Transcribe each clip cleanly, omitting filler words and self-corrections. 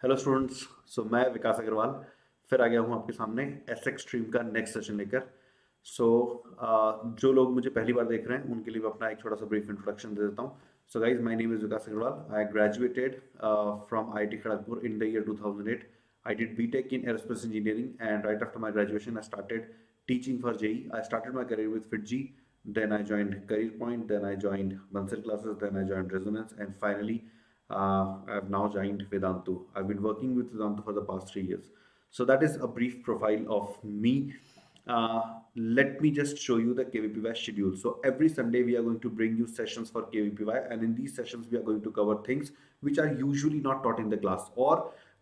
Hello students. मैं विकास अग्रवाल फिर आ गया हूँ आपके सामने एसएक्स स्ट्रीम का नेक्स्ट सेशन लेकर। सो जो लोग मुझे पहली बार देख रहे हैं उनके लिए मैं अपना एक छोटा सा ब्रीफ इंट्रोडक्शन दे देता हूँ। So guys, my name is Vikas Agrawal. I graduated from IIT Kharagpur in the year 2008. I did BTech in aerospace engineering, and right after my graduation I started teaching for JEE. I started my career with FitG, then I joined Career Point, then I joined Bansal classes, then I joined Resonance, and finally I've now joined Vedantu. I've been working with Vedantu for the past 3 years. So that is a brief profile of me. Let me just show you the KVPY schedule. So every Sunday we are going to bring you sessions for KVPY, and in these sessions we are going to cover things which are usually not taught in the class, or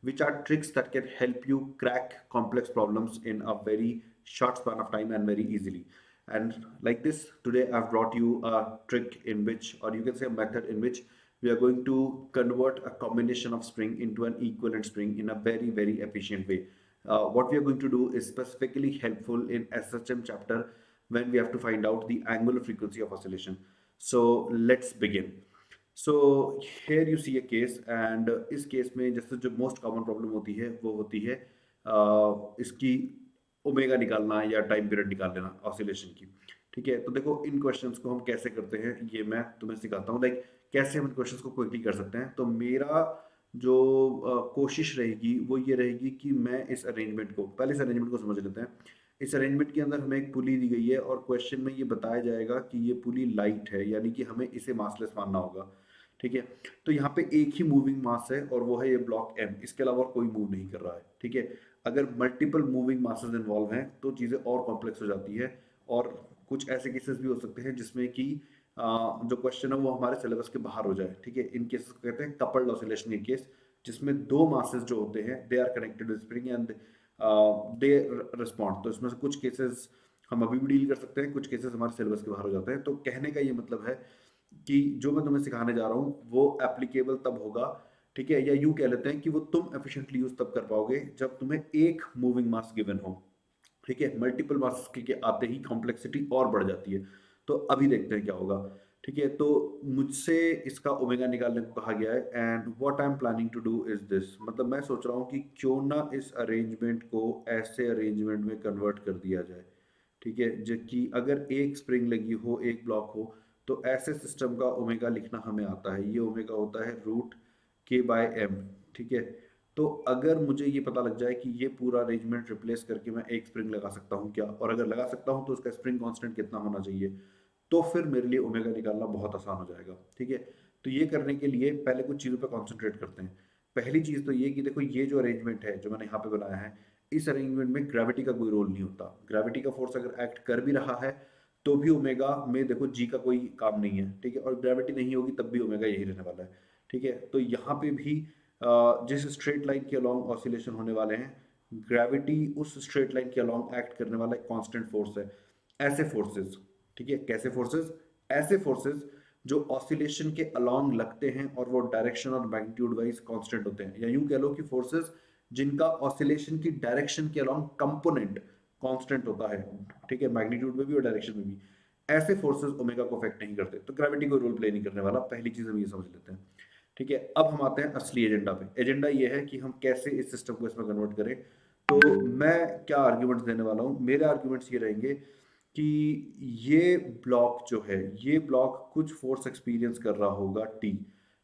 which are tricks that can help you crack complex problems in a very short span of time and very easily. And like this, today I've brought you a trick in which, or you can say a method in which we are going to convert a combination of spring into an equivalent spring in a very efficient way. What we are going to do is specifically helpful in SHM chapter when we have to find out the angular frequency of oscillation. So let's begin. So here you see a case, and इस case में जैसे जो most common problem होती है वो होती है इसकी ओमेगा निकालना या टाइम पीरियड निकाल लेना ऑसिलेशन की। ठीक है, तो देखो इन क्वेश्चंस को हम कैसे करते हैं ये मैं तुम्हें सिखाता हूँ। लाइक कैसे हम इन क्वेश्चंस को क्विकली कर सकते हैं। तो मेरा जो कोशिश रहेगी वो ये रहेगी कि मैं इस अरेंजमेंट को, पहले इस अरेंजमेंट को समझ लेते हैं। इस अरेंजमेंट के अंदर हमें एक पुली दी गई है और क्वेश्चन में ये बताया जाएगा कि ये पुली लाइट है, यानी कि हमें इसे मासलेस मानना होगा। ठीक है, तो यहाँ पे एक ही मूविंग मास है और वो है ये ब्लॉक एम, इसके अलावा कोई मूव नहीं कर रहा है। ठीक है, अगर मल्टीपल मूविंग मासेस इन्वॉल्व हैं तो चीज़ें और कॉम्प्लेक्स हो जाती है, और कुछ ऐसे केसेस भी हो सकते हैं जिसमें कि जो क्वेश्चन है वो हमारे सिलेबस के बाहर हो जाए। ठीक है, इन केसेस को कहते हैं कपल्ड ऑसिलेशन के केस, जिसमें दो मासेस जो होते हैं they are connected with spring and they respond. तो इसमें से कुछ केसेस हम अभी भी डील कर सकते हैं, कुछ केसेस हमारे सिलेबस के बाहर हो जाते हैं। तो कहने का ये मतलब है कि जो मैं तुम्हें सिखाने जा रहा हूँ वो एप्लीकेबल तब होगा, ठीक है, या यूं कह लेते हैं कि वो तुम एफिशिएंटली यूज तब कर पाओगे जब तुम्हें एक मूविंग मास गिवन हो। ठीक है, मल्टीपल मास के आते ही कॉम्प्लेक्सिटी और बढ़ जाती है। तो अभी देखते हैं क्या होगा। ठीक है, तो मुझसे इसका ओमेगा निकालने को कहा गया है, and what I am planning to do is this. मतलब मैं सोच रहा हूँ कि क्यों ना इस अरेंजमेंट को ऐसे अरेंजमेंट में कन्वर्ट कर दिया जाए। ठीक है, जबकि अगर एक स्प्रिंग लगी हो, एक ब्लॉक हो, तो ऐसे सिस्टम का ओमेगा लिखना हमें आता है। ये ओमेगा होता है रूट के बाय एम। ठीक है, तो अगर मुझे ये पता लग जाए कि ये पूरा अरेंजमेंट रिप्लेस करके मैं एक स्प्रिंग लगा सकता हूँ क्या, और अगर लगा सकता हूँ तो उसका स्प्रिंग कांस्टेंट कितना होना चाहिए, तो फिर मेरे लिए ओमेगा निकालना बहुत आसान हो जाएगा। ठीक है, तो ये करने के लिए पहले कुछ चीज़ों पर कॉन्सेंट्रेट करते हैं। पहली चीज़ तो ये कि देखो ये जो अरेंजमेंट है जो मैंने यहाँ पे बनाया है, इस अरेंजमेंट में ग्रेविटी का कोई रोल नहीं होता। ग्रेविटी का फोर्स अगर एक्ट कर भी रहा है तो भी ओमेगा में देखो जी का कोई काम नहीं है। ठीक है, और ग्रेविटी नहीं होगी तब भी ओमेगा यही रहने वाला है। ठीक है, तो यहाँ पे भी जिस स्ट्रेट लाइन के अलॉन्ग ऑसिलेशन होने वाले हैं, ग्रेविटी उस स्ट्रेट लाइन के अलॉन्ग एक्ट करने वाला एक कांस्टेंट फोर्स है। ऐसे फोर्सेस, ठीक है, कैसे फोर्सेस, ऐसे फोर्सेस जो ऑसिलेशन के अलॉन्ग लगते हैं और वो डायरेक्शन और मैग्नीट्यूड वाइज कांस्टेंट होते हैं, या यूं कह लो कि फोर्सेस जिनका ऑसिलेशन की डायरेक्शन के अलॉन्ग कंपोनेंट कांस्टेंट होता है। ठीक है, मैग्नीट्यूड में भी और डायरेक्शन में भी। ऐसे फोर्सेस ओमेगा को अफेक्ट नहीं करते, तो ग्रेविटी कोई रोल प्ले नहीं करने वाला। पहली चीज हम ये समझ लेते हैं। ठीक है, अब हम आते हैं असली एजेंडा पे। एजेंडा ये है कि हम कैसे इस सिस्टम को इसमें कन्वर्ट करें। तो मैं क्या आर्ग्यूमेंट्स देने वाला हूँ, मेरे आर्ग्यूमेंट्स ये रहेंगे कि ये ब्लॉक जो है, ये ब्लॉक कुछ फोर्स एक्सपीरियंस कर रहा होगा टी।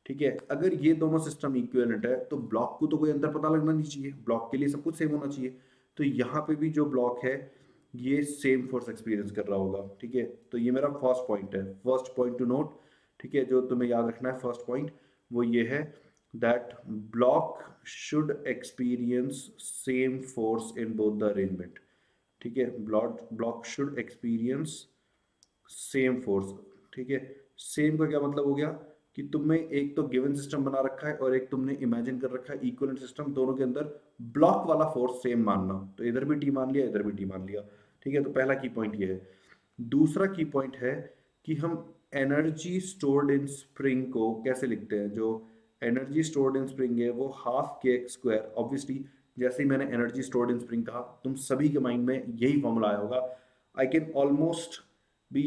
ठीक है, अगर ये दोनों सिस्टम इक्विवेलेंट है तो ब्लॉक को तो कोई अंतर पता लगना नहीं चाहिए, ब्लॉक के लिए सब कुछ सेम होना चाहिए। तो यहाँ पे भी जो ब्लॉक है ये सेम फोर्स एक्सपीरियंस कर रहा होगा। ठीक है, तो ये मेरा फर्स्ट पॉइंट है, फर्स्ट पॉइंट टू नोट। ठीक है, जो तुम्हें याद रखना है फर्स्ट पॉइंट वो ये है that block should experience same force in both the arrangement। ठीक है, block should experience same force. ठीक है, सेम का क्या मतलब हो गया कि तुमने एक तो गिवन सिस्टम बना रखा है और एक तुमने इमेजिन कर रखा है इक्विवेलेंट सिस्टम, दोनों के अंदर ब्लॉक वाला फोर्स सेम मानना। तो इधर भी टी मान लिया, इधर भी टी मान लिया। ठीक है, तो पहला की पॉइंट ये है। दूसरा की पॉइंट है कि हम एनर्जी स्टोर्ड इन स्प्रिंग को कैसे लिखते हैं। जो एनर्जी स्टोर्ड इन स्प्रिंग है वो हाफ के एक्स स्क्वायर। ऑब्वियसली जैसे ही मैंने एनर्जी स्टोर्ड इन स्प्रिंग कहा, तुम सभी के माइंड में यही फॉर्मूला आया होगा। I can almost be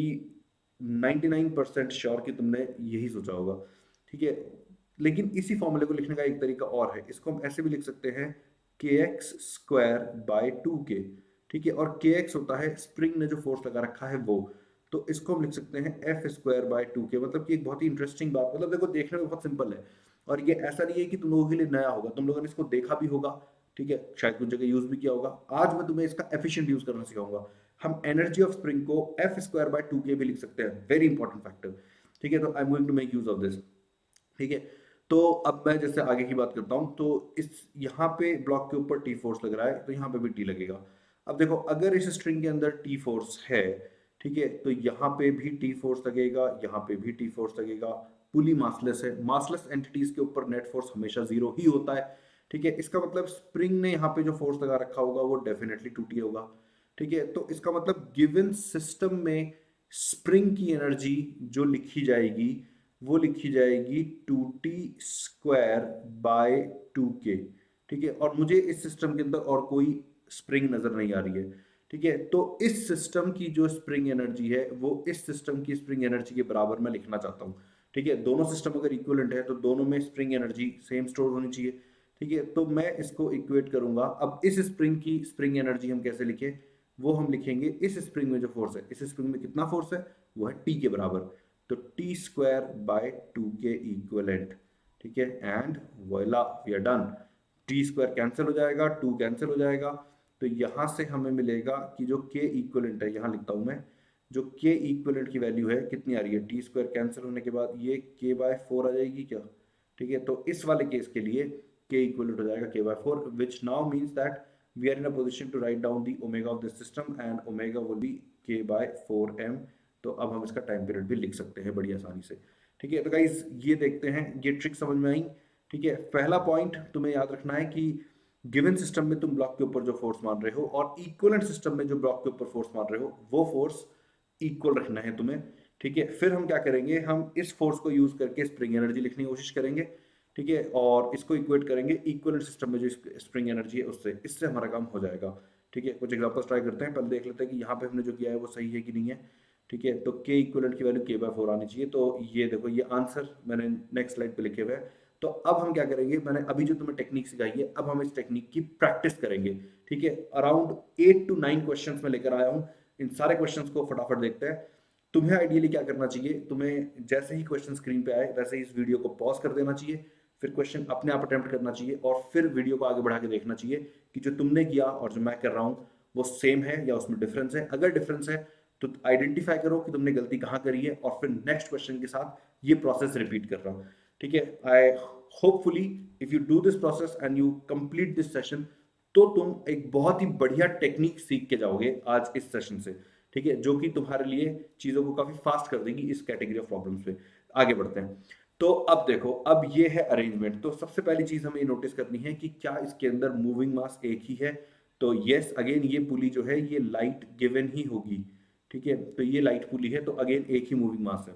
99% sure कि तुमने यही सोचा होगा। ठीक है, लेकिन इसी फॉर्मूले को लिखने का एक तरीका और है, इसको हम ऐसे भी लिख सकते हैं kx² by 2k, ठीक है, और kx होता है स्प्रिंग ने जो फोर्स लगा रखा है वो, तो इसको हम लिख सकते हैं F² by 2k। मतलब कि एक बहुत ही इंटरेस्टिंग बात, मतलब देखो देखने में बहुत सिंपल है और ये ऐसा नहीं है कि तुम लोगों के लिए नया होगा, तुम लोगों ने इसको देखा भी होगा, ठीक है, शायद कुछ जगह यूज भी किया होगा। आज मैं तुम्हें इसका एफिशिएंट यूज करना सिखाऊंगा। हम एनर्जी ऑफ स्प्रिंग को F² by 2k भी लिख सकते हैं, वेरी इंपॉर्टेंट फैक्टर, ठीक है। तो I am going to make use of this, ठीक है। तो अब मैं जैसे आगे की बात करता हूँ, तो इस यहाँ पे ब्लॉक के ऊपर टी फोर्स लग रहा है, तो यहाँ पे भी टी लगेगा। अब देखो अगर इस स्ट्रिंग के अंदर टी फोर्स है, ठीक है, तो यहाँ पे भी टी फोर्स लगेगा, यहाँ पे भी टी फोर्स लगेगा। पुली मासलेस है, मासलेस एंटिटीज के ऊपर नेट फोर्स हमेशा जीरो ही होता है, ठीक है। इसका मतलब स्प्रिंग ने यहाँ पे जो फोर्स लगा रखा होगा वो डेफिनेटली टू टी होगा, ठीक है। तो इसका मतलब गिवन सिस्टम में स्प्रिंग की एनर्जी जो लिखी जाएगी वो लिखी जाएगी 2t² by 2k, ठीक है। और मुझे इस सिस्टम के अंदर और कोई स्प्रिंग नजर नहीं आ रही है, ठीक है। तो इस सिस्टम की जो स्प्रिंग एनर्जी है वो इस सिस्टम की स्प्रिंग एनर्जी के बराबर मैं लिखना चाहता हूँ, ठीक है। दोनों सिस्टम अगर इक्विवेलेंट है तो दोनों में स्प्रिंग एनर्जी सेम स्टोर होनी चाहिए, ठीक है। तो मैं इसको इक्वेट करूंगा। अब इस स्प्रिंग की स्प्रिंग एनर्जी हम कैसे लिखें, वो हम लिखेंगे इस स्प्रिंग में जो फोर्स है, इस स्प्रिंग में कितना फोर्स है, वो है टी के बराबर, तो T² by 2k इक्वलेंट, ठीक है। And voila we are done. T² cancel हो जाएगा, 2 कैंसिल हो जाएगा, तो यहां से हमें मिलेगा कि जो k इक्वलेंट है, यहां लिखता हूं मैं, जो k इक्वलेंट की वैल्यू है कितनी आ रही है, T² कैंसिल होने के बाद ये k/4 आ जाएगी क्या, ठीक है। तो इस वाले केस के लिए k इक्वलेंट हो जाएगा k/4, which now means that we are in a position to write down the omega of this system and omega will be k/4m। तो अब हम इसका टाइम पीरियड भी लिख सकते हैं बड़ी आसानी से, ठीक है। तो गाइज ये देखते हैं, ये ट्रिक समझ में आई, ठीक है। पहला पॉइंट तुम्हें याद रखना है कि गिवन सिस्टम में तुम ब्लॉक के ऊपर जो फोर्स मान रहे हो और इक्वलेंट सिस्टम में जो ब्लॉक के ऊपर फोर्स मान रहे हो वो फोर्स इक्वल रखना है तुम्हें, ठीक है। फिर हम क्या करेंगे, हम इस फोर्स को यूज करके स्प्रिंग एनर्जी लिखने की कोशिश करेंगे, ठीक है, और इसको इक्वेट करेंगे इक्वलेंट सिस्टम में जो स्प्रिंग एनर्जी है उससे, इससे हमारा काम हो जाएगा, ठीक है। कुछ एग्जांपल्स ट्राई करते हैं, पहले देख लेते हैं कि यहाँ पे हमने जो किया है वो सही है कि नहीं है, ठीक है। तो k इक्वलेंट की वैल्यू k/4 आनी चाहिए, तो ये देखो ये आंसर मैंने नेक्स्ट स्लाइड पे लिखे हुए हैं। तो अब हम क्या करेंगे, मैंने अभी जो तुम्हें टेक्निक सिखाई है अब हम इस टेक्निक की प्रैक्टिस करेंगे, ठीक है। अराउंड 8 to 9 क्वेश्चंस में लेकर आया हूँ, इन सारे क्वेश्चंस को फटाफट देखते हैं। तुम्हें आइडियली क्या करना चाहिए, तुम्हें जैसे ही क्वेश्चन स्क्रीन पे आए वैसे ही इस वीडियो को पॉज कर देना चाहिए, फिर क्वेश्चन अपने आप अटेम्प्ट करना चाहिए और फिर वीडियो को आगे बढ़ा के देखना चाहिए कि जो तुमने किया और जो मैं कर रहा हूँ वो सेम है या उसमें डिफरेंस है। अगर डिफरेंस है तो आइडेंटिफाई करो कि तुमने गलती कहाँ करी है और फिर नेक्स्ट क्वेश्चन के साथ ये प्रोसेस रिपीट कर रहा हूँ, ठीक है। आई hopefully if you do this process and you complete this session, तो तुम एक बहुत ही बढ़िया टेक्निक सीख के जाओगे आज इस सेशन से, ठीक है, जो कि तुम्हारे लिए चीजों को काफी फास्ट कर देगी इस कैटेगरी ऑफ प्रॉब्लम्स पे। आगे बढ़ते हैं। तो अब देखो, अब ये है अरेंजमेंट। तो सबसे पहली चीज हमें नोटिस करनी है कि क्या इसके अंदर मूविंग मास एक ही है, तो यस, अगेन ये पुली जो है ये लाइट गिवन ही होगी, ठीक है। तो ये लाइट पुली है तो अगेन एक ही मूविंग मास है,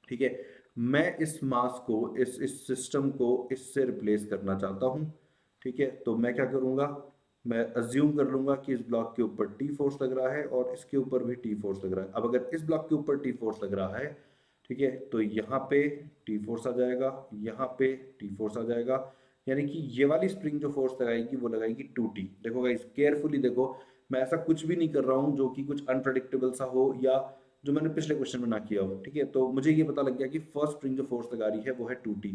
ठीक है। मैं इस मास को इस सिस्टम को इससे रिप्लेस करना चाहता हूं, ठीक है। तो मैं क्या करूंगा, मैं अज्यूम कर लूंगा कि इस ब्लॉक के ऊपर टी फोर्स लग रहा है और इसके ऊपर भी टी फोर्स लग रहा है। अब अगर इस ब्लॉक के ऊपर टी फोर्स लग रहा है, ठीक है, तो यहाँ पे टी फोर्स आ जाएगा, यहाँ पे टी फोर्स आ जाएगा, यानी कि ये वाली स्प्रिंग जो फोर्स लगाएगी वो लगाएगी 2t। देखो गाइस केयरफुली देखो, मैं ऐसा कुछ भी नहीं कर रहा हूँ जो कि कुछ अनप्रडिक्टेबल सा हो या जो मैंने पिछले क्वेश्चन में ना किया हो, ठीक है। तो मुझे ये पता लग गया कि फर्स्ट स्प्रिंग जो फोर्स लगा रही है वो है 2t,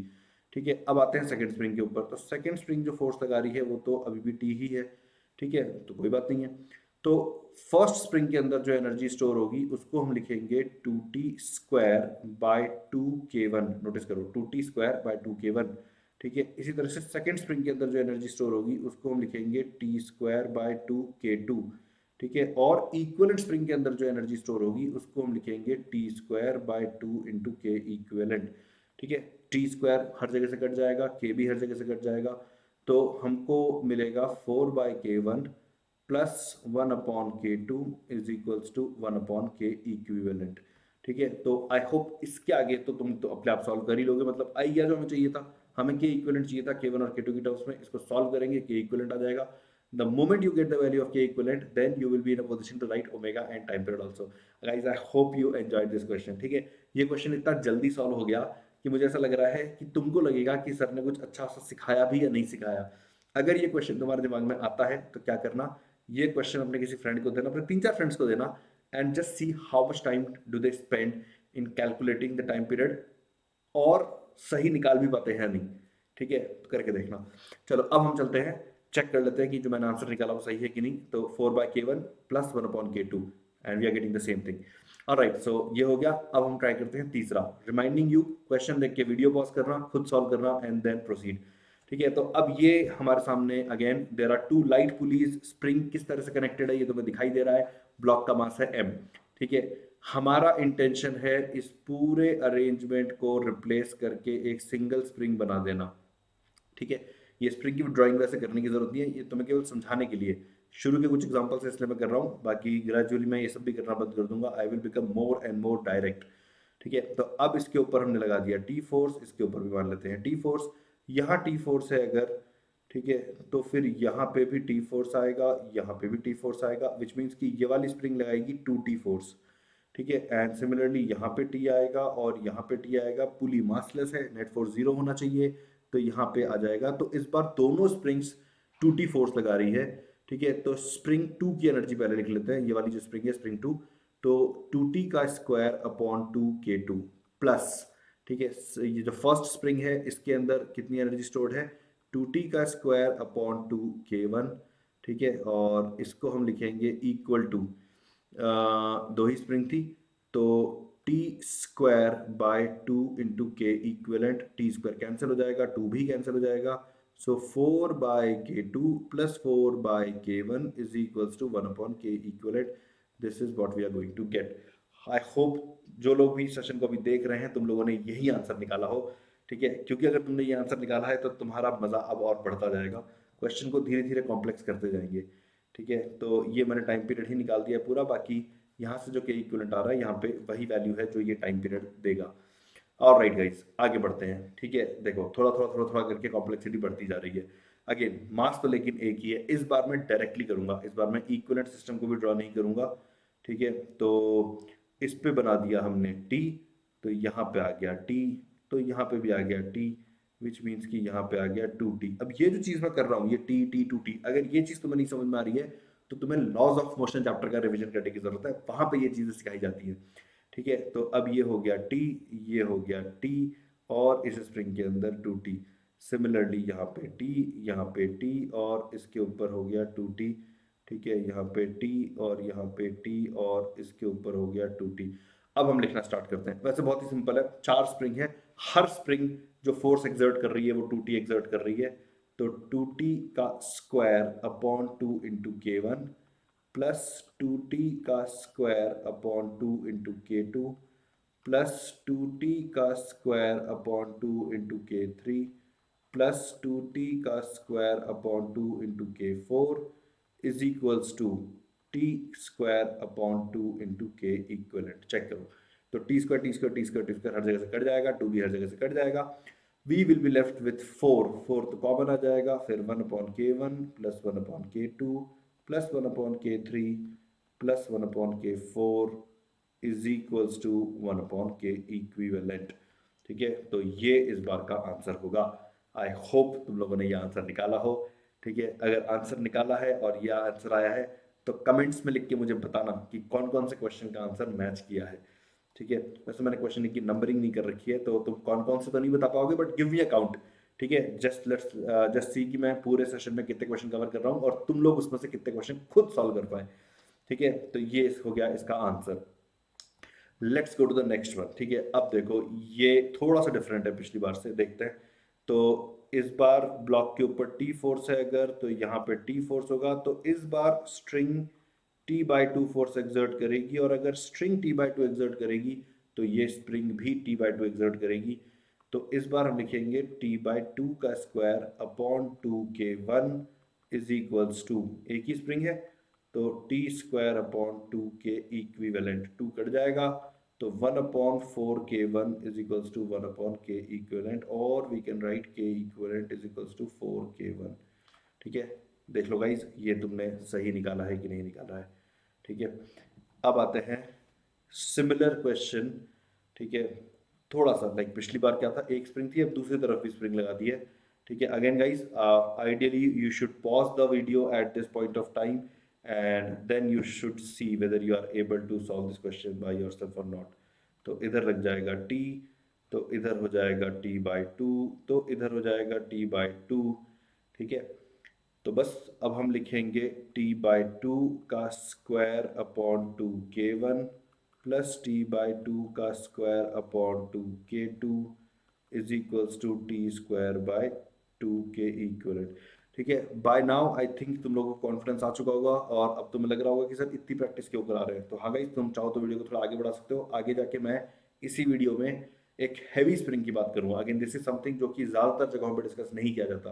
ठीक है। अब आते हैं सेकंड स्प्रिंग के ऊपर। तो सेकंड स्प्रिंग जो फोर्स लगा रही है वो तो अभी भी टी ही है, ठीक है, तो कोई बात नहीं है। तो फर्स्ट स्प्रिंग के अंदर जो एनर्जी स्टोर होगी उसको हम लिखेंगे 2t² by 2k1। नोटिस करो 2t² by 2k1, ठीक है। इसी तरह से सेकंड स्प्रिंग के अंदर जो एनर्जी स्टोर होगी उसको हम लिखेंगे t²by 2k2, ठीक है। और इक्विवेलेंट स्प्रिंग के अंदर जो एनर्जी स्टोर होगी उसको हम लिखेंगे t²by 2 × k इक्विवेलेंट, ठीक है। t² हर जगह से कट जाएगा, k भी हर जगह से कट जाएगा, तो हमको मिलेगा 4/k1 plus 1/k2 is equals to 1/k equivalent, ठीक है। तो आई होप इसके आगे तो तुम तो अपने आप सॉल्व कर ही लोगे, मतलब आई गया जो हमें चाहिए था। हमें के इक्विवेलेंट चाहिए था k1 और k2 की टर्म्स में, इसको सॉल्व करेंगे k इक्विवेलेंट आ जाएगा। The moment you get the value of k equivalent, then you will be in a position to write omega and time period also. Guys, I hope you enjoyed this question, ठीक है। ये question इतना जल्दी solve हो गया कि मुझे ऐसा लग रहा है कि तुमको लगेगा कि सर ने कुछ अच्छा सा सिखाया भी या नहीं सिखाया। अगर ये क्वेश्चन तुम्हारे दिमाग में आता है तो क्या करना, ये क्वेश्चन अपने किसी फ्रेंड को देना, अपने 3-4 फ्रेंड्स को देना, and just see how much time do they spend in calculating the time period, और सही निकाल भी पाते हैं नहीं। ठीक है, तो करके देखना। चलो अब हम चलते हैं, चेक कर लेते हैं कि जो मैंने आंसर निकाला वो सही है कि नहीं। तो 4/k1 plus 1/k2 and we are getting the same thing. Alright, so ये हो गया। अब हम ट्राई करते हैं तीसरा। रिमाइंडिंग यू, क्वेश्चन देख के वीडियो पॉज करना, खुद सॉल्व करना एंड देन प्रोसीड। ठीक है, तो अब ये हमारे सामने again there are 2 light pulleys. Spring किस तरह से कनेक्टेड है ये तुम्हें दिखाई दे रहा है। ब्लॉक का मास है m। ठीक है, हमारा इंटेंशन है इस पूरे अरेंजमेंट को रिप्लेस करके एक सिंगल स्प्रिंग बना देना। ठीक है, ये स्प्रिंग की ड्राइंग वैसे करने की जरूरत नहीं है, ये तुम्हें केवल समझाने के लिए शुरू के कुछ एग्जांपल से इसलिए मैं कर रहा हूँ, बाकी ग्रेजुअली मैं ये सब भी करना बंद कर दूंगा। I will become more and more direct. ठीक है, तो अब इसके ऊपर हमने लगा दिया टी फोर्स, इसके ऊपर भी मान लेते हैं टी फोर्स। यहाँ टी फोर्स है अगर, ठीक है, तो फिर यहाँ पे भी टी फोर्स आएगा, यहाँ पे भी टी फोर्स आएगा, विच मीन्स कि ये वाली स्प्रिंग लगाएगी 2t फोर्स। ठीक है, एंड सिमिलरली यहाँ पे टी आएगा और यहाँ पे टी आएगा। पुली मासलेस है, नेट फोर्स 0 होना चाहिए, तो यहाँ पे आ जाएगा। तो इस बार दोनों स्प्रिंग्स 2t फोर्स लगा रही है। ठीक है, तो स्प्रिंग 2 की एनर्जी पहले लिख लेते हैं, ये वाली जो स्प्रिंग है स्प्रिंग 2, तो 2t का स्क्वायर अपॉन 2k2 प्लस, ठीक है, ये जो फर्स्ट स्प्रिंग है इसके अंदर कितनी एनर्जी स्टोर्ड है, 2t का स्क्वायर अपॉन 2k1। ठीक है, और इसको हम लिखेंगे इक्वल टू, दो ही स्प्रिंग थी, तो T square by 2 into K equivalent, T square cancel हो जाएगा, 2 भी कैंसिल हो जाएगा। So 4/k2 plus 4/k1 is equals to 1/k equivalent. This is what we are going to get. I hope जो लोग भी सेशन को अभी देख रहे हैं तुम लोगों ने यही आंसर निकाला हो। ठीक है, क्योंकि अगर तुमने ये आंसर निकाला है तो तुम्हारा मजा अब और बढ़ता जाएगा, क्वेश्चन को धीरे धीरे कॉम्प्लेक्स करते जाएंगे। ठीक है, तो ये मैंने टाइम पीरियड ही निकाल दिया है पूरा, बाकी यहाँ से जो के इक्विवेलेंट आ रहा है यहाँ पे वही वैल्यू है जो ये टाइम पीरियड देगा। और राइट गाइस, आगे बढ़ते हैं। ठीक है, देखो थोड़ा थोड़ा थोड़ा थोड़ा करके कॉम्प्लेक्सिटी बढ़ती जा रही है। अगेन मास तो लेकिन एक ही है, इस बार मैं डायरेक्टली करूंगा, इस बार मैं इक्विवेलेंट सिस्टम को भी ड्रॉ नहीं करूंगा। ठीक है, तो इस पे बना दिया हमने टी, तो यहाँ पे आ गया टी, तो यहाँ पे भी आ गया टी, विच मीन्स कि यहाँ पे आ गया 2t। अब ये जो चीज मैं कर रहा हूँ ये टी टी 2t, अगर ये चीज तुम्हें नहीं समझ में आ रही है तो तुम्हें लॉज ऑफ मोशन चैप्टर का रिवीजन करने की जरूरत है, वहां पे ये चीजें सिखाई जाती है। ठीक है, तो अब ये हो गया टी, ये हो गया टी, और इस स्प्रिंग के अंदर 2t। सिमिलरली यहाँ पे टी, यहाँ पे टी, और इसके ऊपर हो गया 2t। ठीक है, यहाँ पे टी और यहाँ पे टी, और इसके ऊपर हो गया 2t। अब हम लिखना स्टार्ट करते हैं। वैसे बहुत ही सिंपल है, 4 स्प्रिंग है, हर स्प्रिंग जो फोर्स एक्सर्ट कर रही है वो 2t एक्सर्ट कर रही है। तो 2t का square upon 2 into k1 plus 2t का square upon 2 into k2 plus 2t का square upon 2 into k3 plus 2t का square upon 2 into k4 is equals to T square upon 2 into K equivalent. Check करो, तो T square T square T square T square हर जगह से cut जाएगा, 2 भी हर जगह से कट जाएगा। We will be left with 4, 4 तो कॉमन आ जाएगा, फिर 1/k1 plus 1/k2 plus 1/k3 plus 1/k4 is equals to 1/k equivalent. ठीक है, तो ये इस बार का आंसर होगा। आई होप तुम लोगों ने ये आंसर निकाला हो। ठीक है, अगर आंसर निकाला है और यह आंसर आया है तो कमेंट्स में लिख के मुझे बताना कि कौन कौन से क्वेश्चन का आंसर मैच किया है। ठीक है, वैसे मैंने क्वेश्चन की नंबरिंग नहीं कर रखी है तो तुम कौन कौन से तो नहीं बता पाओगे, but give me a count. ठीक है, जस्ट सी कि मैं पूरे सेशन में कितने क्वेश्चन कवर कर रहा हूँ और तुम लोग उसमें से कितने क्वेश्चन खुद सॉल्व कर पाए। ठीक है, तो ये हो गया इसका answer. Let's go to the next one. ठीक है, अब देखो ये थोड़ा सा डिफरेंट है पिछली बार से, देखते हैं। तो इस बार ब्लॉक के ऊपर टी फोर्स है अगर, तो यहाँ पे टी फोर्स होगा, तो इस बार स्ट्रिंग t/2 फोर्स एक्सर्ट करेगी, और अगर स्ट्रिंग t/2 एक्सर्ट करेगी तो ये स्प्रिंग भी t/2 एक्सर्ट करेगी। तो इस बार हम लिखेंगे t/2 का square upon 2k1 is equals to, एक ही स्प्रिंग है तो टी स्क्वायर अपॉन 2 के इक्विवेलेंट, 2 कट जाएगा, तो 1/4k1 is equals to 1/k equivalent, और we can write k equivalent is equals to 4k1। ठीक है, देख लो गाइज ये तुमने सही निकाला है कि नहीं निकाला है। ठीक है, अब आते हैं सिमिलर क्वेश्चन। ठीक है, थोड़ा सा लाइक पिछली बार क्या था, एक स्प्रिंग थी, अब दूसरी तरफ भी स्प्रिंग लगा दी है। ठीक है, again guys, ideally you should pause the video at this point of time and then you should see whether you are able to solve this question by yourself और नॉट। तो इधर लग जाएगा t, तो इधर हो जाएगा t/2, तो इधर हो जाएगा t/2। ठीक है, तो बस अब हम लिखेंगे t/2 का square upon 2k1 plus t/2 का square upon 2k2 is equals to T square by 2k equivalent. ठीक है, बाय नाउ आई थिंक तुम लोगों को कॉन्फिडेंस आ चुका होगा और अब तुम्हें लग रहा होगा कि सर इतनी प्रैक्टिस क्यों करा रहे हैं। तो हाँ गाइस, तुम चाहो तो वीडियो को थोड़ा आगे बढ़ा सकते हो। आगे जाके मैं इसी वीडियो में एक हैवी स्प्रिंग की बात करूंगा। अगेन दिस इज समथिंग जो कि ज्यादातर जगहों पर डिस्कस नहीं किया जाता,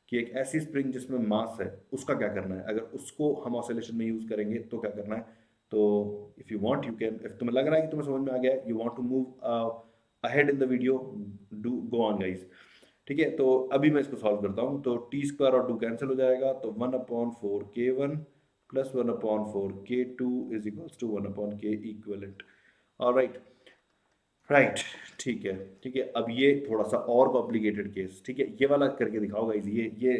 कि एक ऐसी स्प्रिंग जिसमें मास है उसका क्या करना है, अगर उसको हम ऑसिलेशन में यूज करेंगे तो क्या करना है। तो if you want you can, if तुम्हें लग रहा है कि तुम्हें समझ में आ गया, you want to move ahead in the video, do go on guys. ठीक है, तो अभी मैं इसको सॉल्व करता हूँ। तो टी स्क्वायर और 2 कैंसिल हो जाएगा, तो 1/4k1 plus 1/4k2 is equals to 1/k equivalent. Alright, right, ठीक है। ठीक है, अब ये थोड़ा सा और कॉम्प्लिकेटेड केस, ठीक है, ये वाला करके दिखाओ गाइस, ये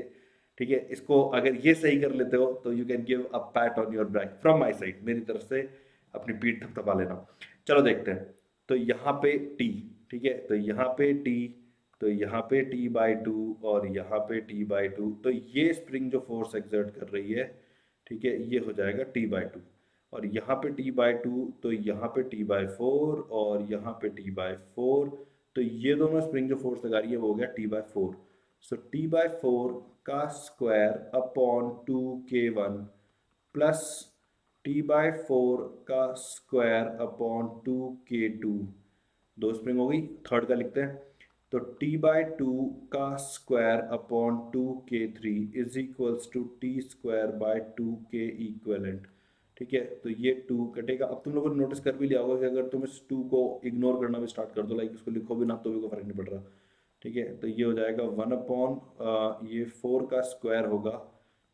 ठीक है, इसको अगर ये सही कर लेते हो तो you can give a PAT on your back from my side, मेरी तरफ से अपनी पीठ थपथपा लेना। चलो देखते हैं। तो यहाँ पे टी, ठीक है, तो यहाँ पे टी, तो यहाँ पे t/2 और यहाँ पे t/2, तो ये स्प्रिंग जो फोर्स एक्सर्ट कर रही है, ठीक है, ये हो जाएगा t/2। और यहाँ पे t/2, तो यहाँ पे t/4 और यहाँ पे t/4, तो ये दोनों स्प्रिंग जो फोर्स लगा रही है वो हो गया t/4। सो t/4 का square upon 2k1 plus t/4 का स्क्वायर अपॉन 2k2, दो स्प्रिंग हो गई, थर्ड का लिखते हैं। तो t/2 का square upon 2k3 is equals to T square by 2k equivalent. ठीक है, तो ये 2 कटेगा। अब तुम लोगों ने नोटिस कर भी लिया होगा कि अगर तुम इस 2 को इग्नोर करना भी स्टार्ट कर दो, लाइक इसको लिखो भी ना तो भी कोई फर्क नहीं पड़ रहा। ठीक है, तो ये हो जाएगा 1/, ये 4 का स्क्वायर होगा।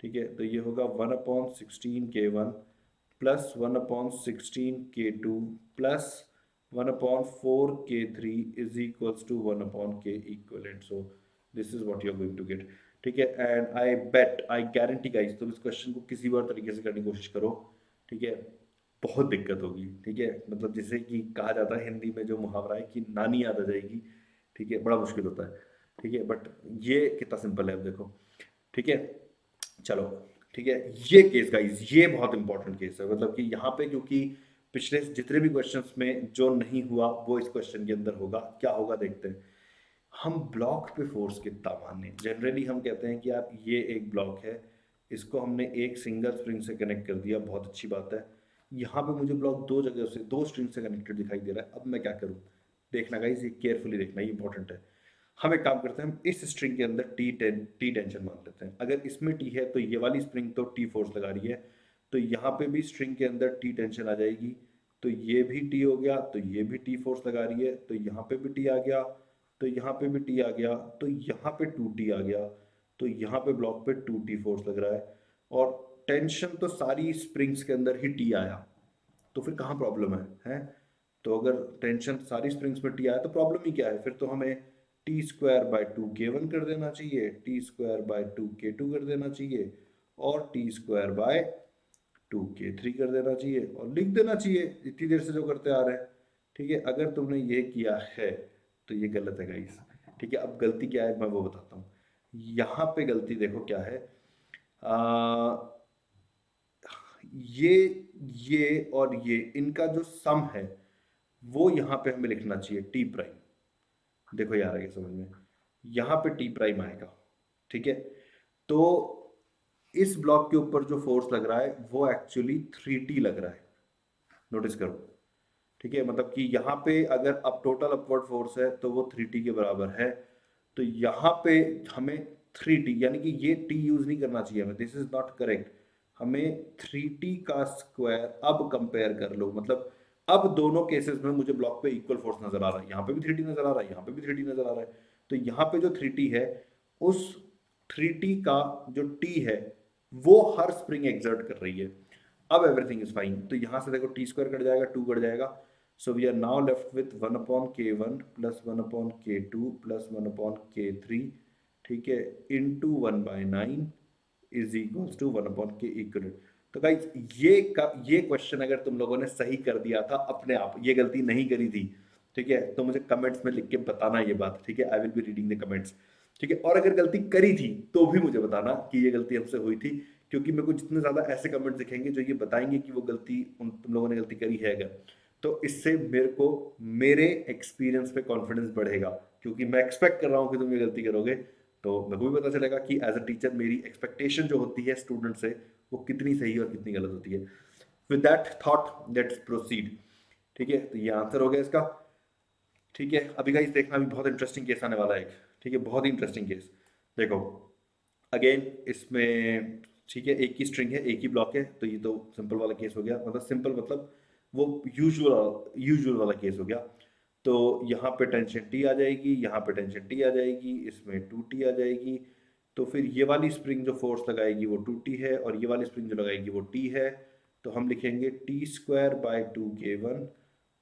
ठीक है, तो ये होगा 1/16k1 plus 1/16k2 plus 1/4k3 is equals to 1/k equivalent. So this is what you are going to get. ठीक है, and I bet, I guarantee guys, तुम इस क्वेश्चन को किसी और तरीके से करने की कोशिश करो, ठीक है, बहुत दिक्कत होगी। ठीक है, मतलब जैसे कि कहा जाता है हिंदी में जो मुहावरा है कि नानी याद आ जाएगी। ठीक है, बड़ा मुश्किल होता है। ठीक है, बट ये कितना सिंपल है, अब देखो। ठीक है, चलो, ठीक है, ये केस गाइस, ये बहुत इंपॉर्टेंट केस है, मतलब कि यहाँ पे क्योंकि पिछले जितने भी क्वेश्चंस में जो नहीं हुआ वो इस क्वेश्चन के अंदर होगा। क्या होगा देखते हैं। हम ब्लॉक पे फोर्स कितना माने, जनरली हम कहते हैं कि आप ये एक ब्लॉक है, इसको हमने एक सिंगल स्प्रिंग से कनेक्ट कर दिया, बहुत अच्छी बात है। यहाँ पे मुझे ब्लॉक दो जगह से, दो स्ट्रिंग से कनेक्टेड दिखाई दे रहा है। अब मैं क्या करूँ, देखना गाइस, ये केयरफुली देखना, ये इंपॉर्टेंट है। हम एक काम करते हैं, हम इस स्ट्रिंग के अंदर टी टेंशन मान लेते हैं। अगर इसमें टी है तो ये वाली स्प्रिंग तो टी फोर्स लगा रही है, तो यहाँ पे भी स्ट्रिंग के अंदर टी टेंशन आ जाएगी। तो ये भी टी हो गया, तो ये भी टी फोर्स लगा रही है, तो यहाँ पे भी टी आ गया, तो यहाँ पे भी टी आ गया, तो यहाँ पे 2t आ गया, तो यहाँ पे ब्लॉक पे 2t फोर्स लग रहा है। और टेंशन तो सारी स्प्रिंग्स के अंदर ही टी आया, तो फिर कहाँ प्रॉब्लम है? तो अगर टेंशन सारी स्प्रिंग्स में टी आया तो प्रॉब्लम ही क्या है? फिर तो हमें टी स्क्वायर बाय 2k1 कर देना चाहिए, टी स्क्वायर बाय 2k2 कर देना चाहिए, और टी स्क्वायर बाय 2k3 कर देना चाहिए, और लिख देना चाहिए इतनी देर से जो करते आ रहे हैं। ठीक है, अगर तुमने ये किया है तो ये गलत है गाइस। ठीक है, अब गलती क्या है मैं वो बताता हूँ। यहाँ पे गलती देखो क्या है, ये और ये, इनका जो सम है वो यहाँ पे हमें लिखना चाहिए टी प्राइम। देखो यार आगे समझ में, यहाँ पे टी प्राइम आएगा। ठीक है, तो इस ब्लॉक के ऊपर जो फोर्स लग रहा है वो एक्चुअली 3t लग रहा है, नोटिस करो। ठीक है, मतलब कि यहाँ पे अगर अब टोटल अपवर्ड फोर्स है तो वो 3t के बराबर है। तो यहाँ पे हमें 3t, यानी कि ये t यूज नहीं करना चाहिए हमें, दिस इज नॉट करेक्ट। हमें 3t का स्क्वायर अब कंपेयर कर लो, मतलब अब दोनों केसेस में मुझे ब्लॉक पे इक्वल फोर्स नजर आ रहा है, यहाँ पे भी 3t नजर आ रहा है, यहाँ पे भी 3t नजर आ रहा है। तो यहाँ पे जो 3t है, उस 3t का जो t है वो हर स्प्रिंग एक्सर्ट कर रही है। अब एवरीथिंग इज फाइन। तो यहाँ से देखो टी स्क्वायर कट जाएगा, 2 कट जाएगा, So we are now left with 1 upon k1 plus 1 upon k2 plus 1 upon k3, ठीक है, into 1/9 is equals to 1 upon k equivalent. तो गाइज ये क्वेश्चन अगर तुम लोगों ने सही कर दिया था अपने आप, ये गलती नहीं करी थी, ठीक है, तो मुझे कमेंट्स में लिख के बताना ये बात, ठीक है, आई will be reading the comments, ठीक है। और अगर गलती करी थी तो भी मुझे बताना कि ये गलती हमसे हुई थी, क्योंकि मेरे को जितने ज्यादा ऐसे कमेंट्स दिखेंगे जो ये बताएंगे कि वो गलती तुम लोगों ने गलती करी है अगर, तो इससे मेरे को मेरे एक्सपीरियंस पे कॉन्फिडेंस बढ़ेगा, क्योंकि मैं एक्सपेक्ट कर रहा हूँ कि तुम ये गलती करोगे, तो मेरे को भी पता चलेगा कि एज अ टीचर मेरी एक्सपेक्टेशन जो होती है स्टूडेंट से वो कितनी सही और कितनी गलत होती है। With that thought let's proceed, ठीक है, तो ये आंसर हो गया इसका, ठीक है। अभी गाइस देखना, अभी बहुत इंटरेस्टिंग केस आने वाला है एक, ठीक है, बहुत ही इंटरेस्टिंग केस। देखो अगेन इसमें, ठीक है, एक ही स्ट्रिंग है, एक ही ब्लॉक है, तो ये तो सिंपल वाला केस हो गया, मतलब सिंपल मतलब वो यूजुअल वाला केस हो गया। तो यहाँ पे टेंशन टी आ जाएगी, यहाँ पे टेंशन टी आ जाएगी, इसमें 2t आ जाएगी, तो फिर ये वाली स्प्रिंग जो फोर्स लगाएगी वो 2t है, और ये वाली स्प्रिंग जो लगाएगी वो t है, तो हम लिखेंगे t² / 2k1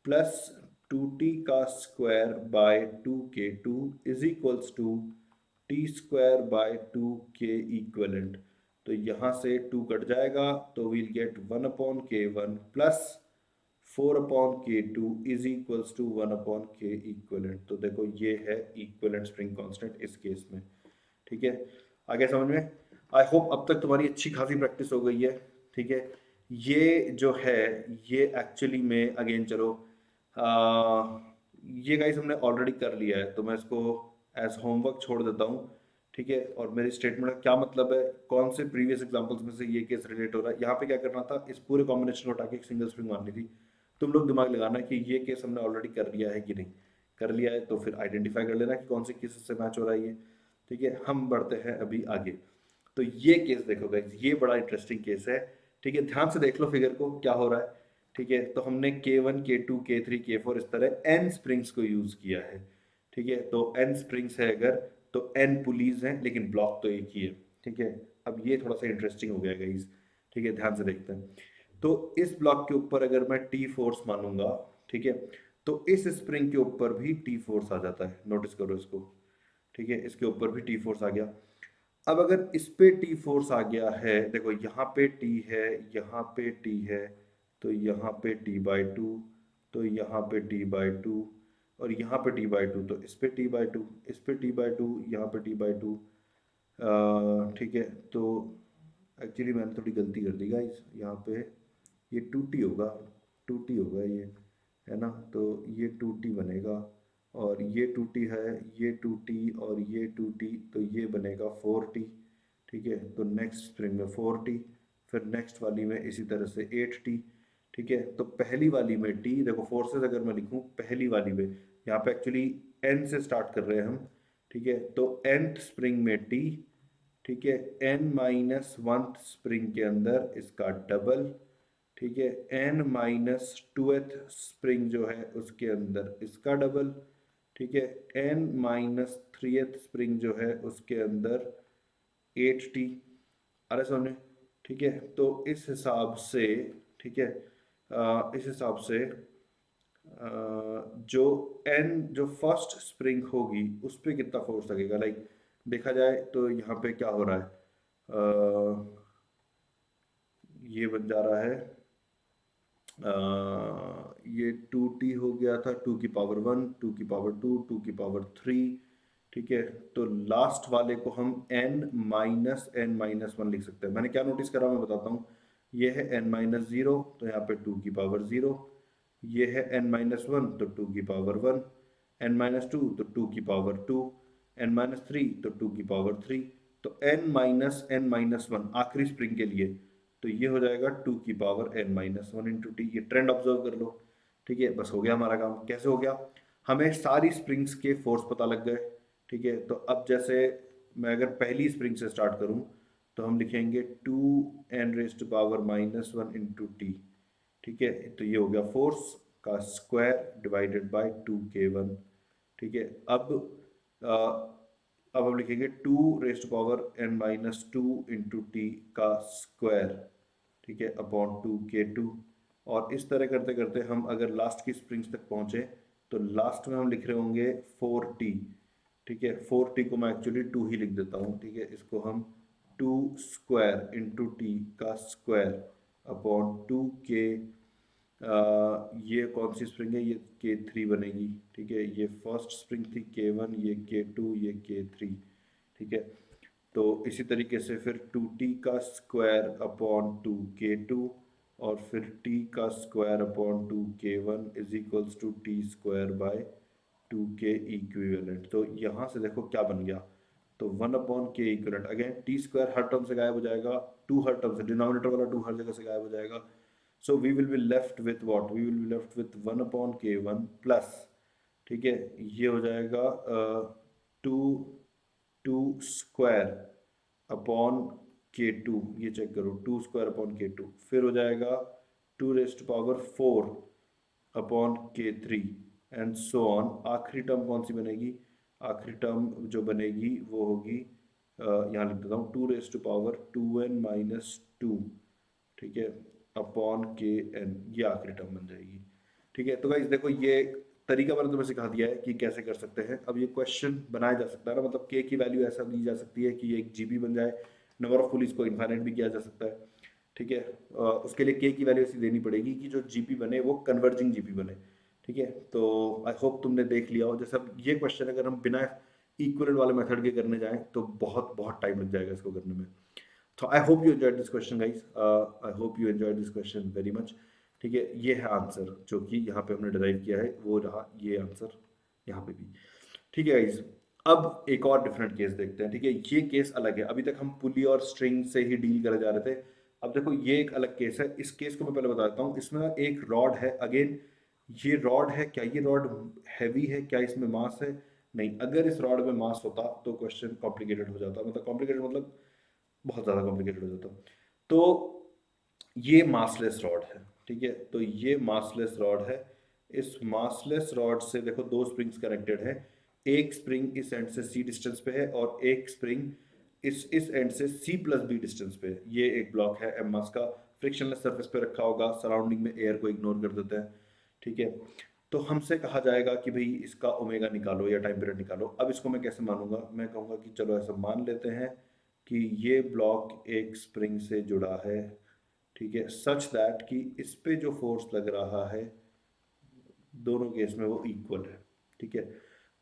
प्लस 2t का square by 2k2 is equals to t² / 2k equivalent. तो यहाँ से 2 कट जाएगा, तो we'll get 1 upon k1 plus 4 upon k2 is equals to 1 upon k equivalent. तो देखो ये है इक्वलेंट स्प्रिंग कांस्टेंट इस केस में, ठीक है, आगे समझ में। आई होप अब तक तुम्हारी अच्छी खासी प्रैक्टिस हो गई है, ठीक है। ये जो है ये एक्चुअली में अगेन चलो ये गाइस हमने ऑलरेडी कर लिया है, तो मैं इसको एज होमवर्क छोड़ देता हूँ, ठीक है। और मेरी स्टेटमेंट का क्या मतलब है, कौन से प्रीवियस एग्जांपल्स में से ये केस रिलेट हो रहा है, यहाँ पे क्या करना था, इस पूरे कॉम्बिनेशन को हटा के एक सिंगल स्प्रिंग मारनी थी। तुम लोग दिमाग लगाना कि ये केस हमने ऑलरेडी कर लिया है कि नहीं, कर लिया है तो फिर आइडेंटिफाई कर लेना कि कौन से केसेस से मैच हो रहा है ये, ठीक है। हम बढ़ते हैं अभी आगे, तो ये केस देखो गाइस, ये बड़ा इंटरेस्टिंग केस है, ठीक है, ध्यान से देख लो फिगर को क्या हो रहा है, ठीक है। तो हमने k1 k2 k3 k4 इस तरह n स्प्रिंग्स को यूज किया है, ठीक है। तो n स्प्रिंग्स है अगर, तो n पुलीज हैं, लेकिन ब्लॉक तो एक ही है, ठीक है। अब ये थोड़ा सा इंटरेस्टिंग हो गया गाइस, ठीक है, ध्यान से देखते हैं। तो इस ब्लॉक के ऊपर अगर मैं टी फोर्स मानूंगा, ठीक है, तो इस स्प्रिंग के ऊपर भी टी फोर्स आ जाता है, नोटिस करो इसको, ठीक है, इसके ऊपर भी टी फोर्स आ गया। अब अगर इस पे टी फोर्स आ गया है, देखो यहाँ पे टी है, यहाँ पे टी है, तो यहाँ पे t/2, तो यहाँ पे t/2, और यहाँ पे t/2, तो इस पे t/2, इस पे t/2, यहाँ पे t/2, ठीक है। तो एक्चुअली मैंने थोड़ी गलती कर दी गाइस, यहाँ पे ये 2t होगा, 2t होगा ये, है ना, तो ये 2t बनेगा, और ये 2t है, ये 2t और ये 2t, तो ये बनेगा 4t, ठीक है। तो नेक्स्ट स्प्रिंग में 4t, फिर नेक्स्ट वाली में इसी तरह से 8t, ठीक है। तो पहली वाली में t, देखो फोर्सेस अगर मैं लिखूं पहली वाली में, यहाँ पे एक्चुअली n से स्टार्ट कर रहे हैं हम, ठीक है, तो nth स्प्रिंग में t, ठीक है, n-1 स्प्रिंग के अंदर इसका डबल, ठीक है, n-2th स्प्रिंग जो है उसके अंदर इसका डबल, ठीक है, n-3th स्प्रिंग जो है उसके अंदर 8t, अरे सोने, ठीक है। तो इस हिसाब से, ठीक है, इस हिसाब से जो n जो फर्स्ट स्प्रिंग होगी उस पर कितना फोर्स लगेगा, लाइक देखा जाए तो यहाँ पे क्या हो रहा है, ये बन जा रहा है, ये 2t हो गया था, 2⁻1, 2⁻2, 2⁻3, ठीक है। तो लास्ट वाले को हम n-1 लिख सकते हैं। मैंने क्या नोटिस करा मैं बताता हूँ, ये है n-0, तो यहाँ पे 2⁻0, ये है n-1, तो 2⁻1, n-2 तो 2⁻2, n-3 तो 2⁻3, तो n-1 आखिरी स्प्रिंग के लिए, तो ये हो जाएगा 2⁻n-1 इंटू टी। ये ट्रेंड ऑब्जर्व कर लो, ठीक है, बस हो गया हमारा काम। कैसे हो गया, हमें सारी स्प्रिंग्स के फोर्स पता लग गए, ठीक है। तो अब जैसे मैं अगर पहली स्प्रिंग से स्टार्ट करूं, तो हम लिखेंगे 2n⁻⁻1 इंटू टी, ठीक है। तो ये हो गया फोर्स का स्क्वायर डिवाइडेड बाय 2k1, ठीक है। अब हम लिखेंगे 2n-2 इंटू टी का स्क्वायर, ठीक है, अपॉन 2k2, और इस तरह करते करते हम अगर लास्ट की स्प्रिंग्स तक पहुंचे तो लास्ट में हम लिख रहे होंगे 4t। ठीक है, 4t को मैं एक्चुअली 2 ही लिख देता हूँ। ठीक है, इसको हम 2 स्क्वायर इंटू टी का स्क्वायर अपॉन 2k। ये कौन सी स्प्रिंग है, ये K3 बनेगी। ठीक है, ये फर्स्ट स्प्रिंग थी K1, ये K2, ये K3। ठीक है, तो इसी तरीके से फिर 2t का स्क्वायर अपॉन 2k2 और फिर t का square upon 2k1 is equals to T square by 2k equivalent. तो यहाँ से देखो क्या बन गया, तो 1 अपॉन के इक्विवेलेंट, अगेन टी स्क्वायर हर टर्म से गायब हो जाएगा, 2 हर टर्म से, डिनोमिनेटर वाला 2 हर जगह से गायब हो जाएगा। So we will be left with what? We will be left with 1 upon k1 plus, ठीक है, ये हो जाएगा 2 स्क्वायर अपॉन k2, ये चेक करो, 2 स्क्वायर अपॉन k2, फिर हो जाएगा 2 raise to power 4 upon k3 and so on. आखिरी टर्म कौन सी बनेगी, आखिरी टर्म जो बनेगी वो होगी, यहाँ लिख देता हूँ, 2 raise to power 2n minus 2। ठीक है, अपॉन के एन, ये आखिरी टर्म बन जाएगी। ठीक है, तो गाइस देखो ये तरीका मैंने तुम्हें सिखा दिया है कि कैसे कर सकते हैं। अब ये क्वेश्चन बनाया जा सकता है ना, मतलब के की वैल्यू ऐसा दी जा सकती है कि एक जीबी बन जाए, नंबर ऑफ पुलिस को इनफाइनाइट भी किया जा सकता है। ठीक है, उसके लिए के की वैल्यू ऐसी देनी पड़ेगी कि जो जीपी बने वो कन्वर्जिंग जीपी बने। ठीक है, तो आई होप तुमने देख लिया हो। जैसे अब ये क्वेश्चन अगर हम बिना इक्वलेंट वाले मेथड के करने जाएं तो बहुत बहुत टाइम लग जाएगा इसको करने में। So I hope you enjoyed this question, guys. I hope you enjoyed this question very much. ठीक है, ये है आंसर जो कि यहाँ पे हमने डिराइव किया है, वो रहा ये आंसर यहाँ पे भी। ठीक है गाइज, अब एक और डिफरेंट केस देखते हैं। ठीक है, ये केस अलग है, अभी तक हम पुली और स्ट्रिंग से ही डील करे जा रहे थे। अब देखो ये एक अलग केस है, इस केस को मैं पहले बता देता हूँ। इसमें एक रॉड है, अगेन ये रॉड है, क्या ये रॉड हैवी है, क्या इसमें मास है? नहीं, अगर इस रॉड में मास होता तो क्वेश्चन कॉम्प्लिकेटेड हो जाता, मतलब कॉम्प्लिकेटेड मतलब बहुत ज़्यादा कॉम्प्लिकेटेड हो जाता। तो ये मासलेस रॉड है। ठीक है, तो ये मासलेस रॉड है। इस मासलेस रॉड से देखो दो स्प्रिंग्स कनेक्टेड है, एक स्प्रिंग इस एंड से सी डिस्टेंस पे है और एक स्प्रिंग इस एंड से सी प्लस बी डिस्टेंस पे है। ये एक ब्लॉक है एम मास का, फ्रिक्शनलेस सरफेस पे रखा होगा, सराउंडिंग में एयर को इग्नोर कर देते हैं। ठीक है, तो हमसे कहा जाएगा कि भाई इसका ओमेगा निकालो या टाइम पीरियड निकालो। अब इसको मैं कैसे मानूंगा, मैं कहूँगा कि चलो ऐसा मान लेते हैं कि ये ब्लॉक एक स्प्रिंग से जुड़ा है। ठीक है, सच दैट कि इस पे जो फोर्स लग रहा है दोनों केस में वो इक्वल है। ठीक है,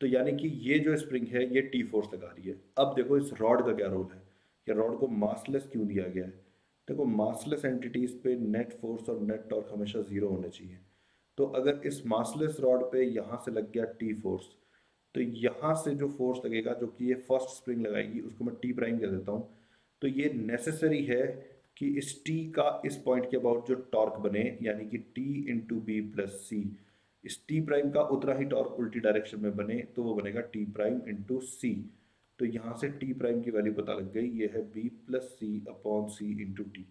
तो यानी कि ये जो स्प्रिंग है ये टी फोर्स लगा रही है। अब देखो इस रॉड का क्या रोल है, या रॉड को मासलेस क्यों दिया गया है? देखो मासलेस एंटिटीज पे नेट फोर्स और नेट टॉर्क हमेशा जीरो होने चाहिए। तो अगर इस मासलेस रॉड पे यहाँ से लग गया टी फोर्स, तो यहाँ से जो फोर्स लगेगा, जो कि ये फर्स्ट स्प्रिंग लगाएगी, उसको मैं टी प्राइम कह देता हूँ। तो ये नेसेसरी है कि इस टी का इस पॉइंट के अबाउट जो टॉर्क बने, यानी कि टी इंटू बी प्लस सी, इस टी प्राइम का उतना ही टॉर्क उल्टी डायरेक्शन में बने, तो वो बनेगा टी प्राइम इंटू सी। तो यहाँ से टी प्राइम की वैल्यू पता लग गई, ये है B plus C upon C into T.